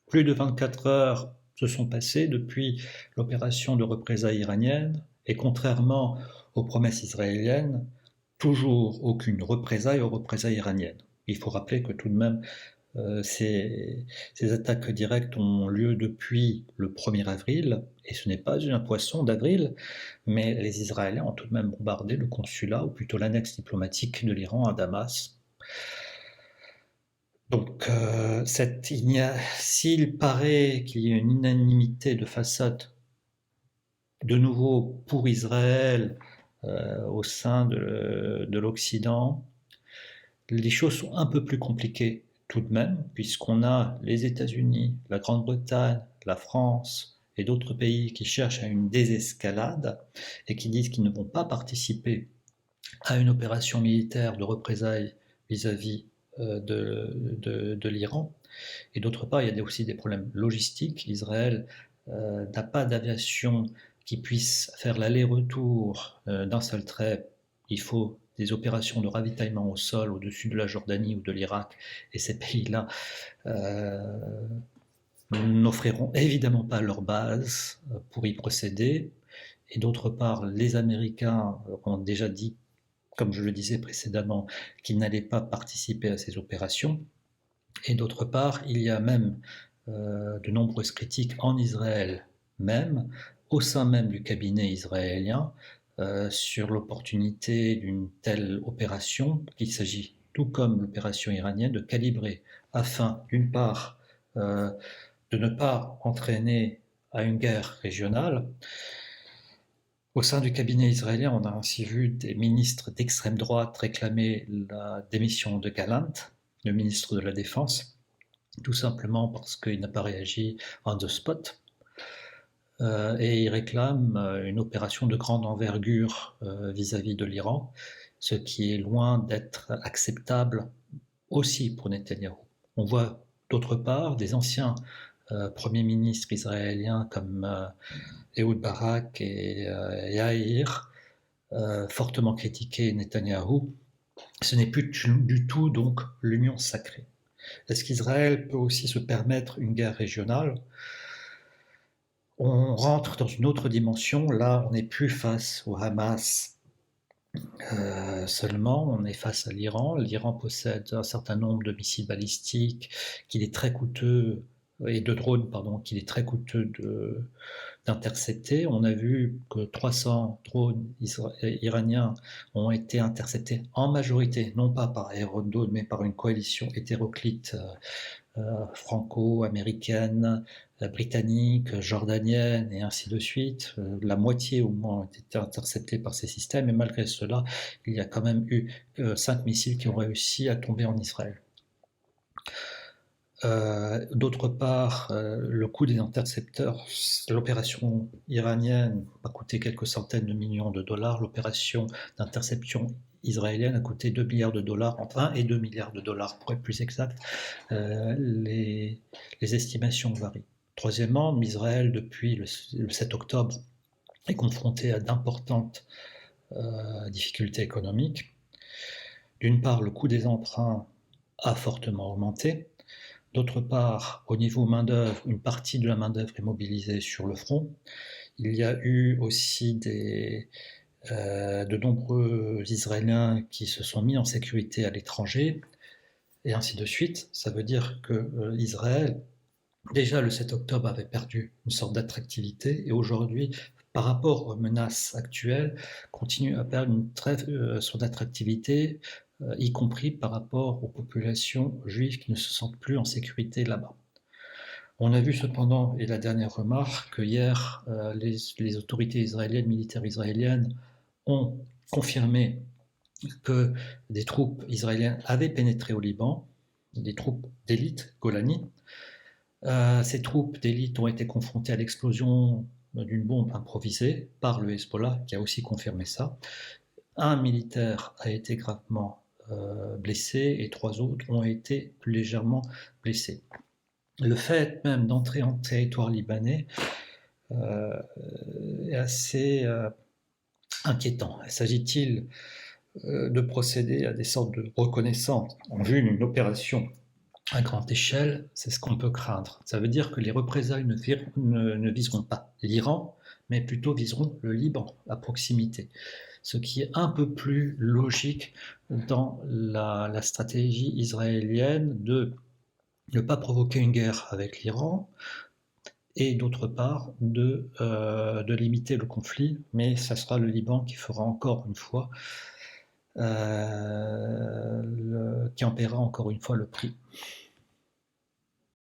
Plus de 24 heures se sont passées depuis l'opération de représailles iranienne et contrairement aux promesses israéliennes, toujours aucune représaille aux représailles iraniennes. Il faut rappeler que tout de même, ces attaques directes ont lieu depuis le 1er avril, et ce n'est pas un poisson d'avril, mais les Israéliens ont tout de même bombardé le consulat, ou plutôt l'annexe diplomatique de l'Iran à Damas. Donc, s'il paraît qu'il y a une unanimité de façade de nouveau pour Israël au sein de l'Occident, les choses sont un peu plus compliquées tout de même, puisqu'on a les États-Unis, la Grande-Bretagne, la France et d'autres pays qui cherchent à une désescalade et qui disent qu'ils ne vont pas participer à une opération militaire de représailles vis-à-vis de l'Iran. Et d'autre part, il y a aussi des problèmes logistiques. Israël n'a pas d'aviation qui puisse faire l'aller-retour d'un seul trait. Il faut des opérations de ravitaillement au sol au-dessus de la Jordanie ou de l'Irak, et ces pays-là n'offriront évidemment pas leur base pour y procéder. Et d'autre part, les Américains ont déjà dit, comme je le disais précédemment, qu'ils n'allaient pas participer à ces opérations. Et d'autre part, il y a même de nombreuses critiques en Israël même, au sein même du cabinet israélien, sur l'opportunité d'une telle opération, qu'il s'agit, tout comme l'opération iranienne, de calibrer afin, d'une part, de ne pas entraîner à une guerre régionale. Au sein du cabinet israélien, on a ainsi vu des ministres d'extrême droite réclamer la démission de Gallant, le ministre de la Défense, tout simplement parce qu'il n'a pas réagi on the spot. Et il réclame une opération de grande envergure vis-à-vis de l'Iran, ce qui est loin d'être acceptable aussi pour Netanyahou. On voit d'autre part des anciens premiers ministres israéliens comme Ehud Barak et Yair fortement critiquer Netanyahou. Ce n'est plus du tout donc l'union sacrée. Est-ce qu'Israël peut aussi se permettre une guerre régionale? On rentre dans une autre dimension. Là, on n'est plus face au Hamas seulement, on est face à l'Iran. L'Iran possède un certain nombre de missiles balistiques qu'il est très coûteux, et de drones, pardon, qu'il est très coûteux d'intercepter. On a vu que 300 drones iraniens ont été interceptés en majorité, non pas par Aerodrone, mais par une coalition hétéroclite franco-américaine, britannique, jordanienne et ainsi de suite. La moitié au moins ont été interceptés par ces systèmes, et malgré cela, il y a quand même eu 5 missiles qui ont réussi à tomber en Israël. D'autre part, le coût des intercepteurs, l'opération iranienne a coûté quelques centaines de millions de dollars, l'opération d'interception israélienne a coûté 2 milliards de dollars, entre 1 et 2 milliards de dollars pour être plus exact. Les estimations varient. Troisièmement, Israël, depuis le 7 octobre, est confronté à d'importantes difficultés économiques. D'une part, le coût des emprunts a fortement augmenté. D'autre part, au niveau main-d'œuvre, une partie de la main-d'œuvre est mobilisée sur le front. Il y a eu aussi de nombreux Israéliens qui se sont mis en sécurité à l'étranger, et ainsi de suite. Ça veut dire que Israël, déjà le 7 octobre, avait perdu une sorte d'attractivité, et aujourd'hui, par rapport aux menaces actuelles, continue à perdre son attractivité, y compris par rapport aux populations juives qui ne se sentent plus en sécurité là-bas. On a vu cependant, et la dernière remarque, que hier, les autorités israéliennes, militaires israéliennes, ont confirmé que des troupes israéliennes avaient pénétré au Liban, des troupes d'élite, Golani. Ces troupes d'élite ont été confrontées à l'explosion d'une bombe improvisée par le Hezbollah, qui a aussi confirmé ça. Un militaire a été gravement blessé et 3 autres ont été plus légèrement blessés. Le fait même d'entrer en territoire libanais est assez inquiétant. S'agit-il de procéder à des sortes de reconnaissance en vue d'une opération à grande échelle, c'est ce qu'on peut craindre. Ça veut dire que les représailles ne viseront pas l'Iran, mais plutôt viseront le Liban, à proximité. Ce qui est un peu plus logique dans la stratégie israélienne de ne pas provoquer une guerre avec l'Iran et d'autre part de limiter le conflit, mais ça sera le Liban qui fera encore une fois, qui en paiera encore une fois le prix.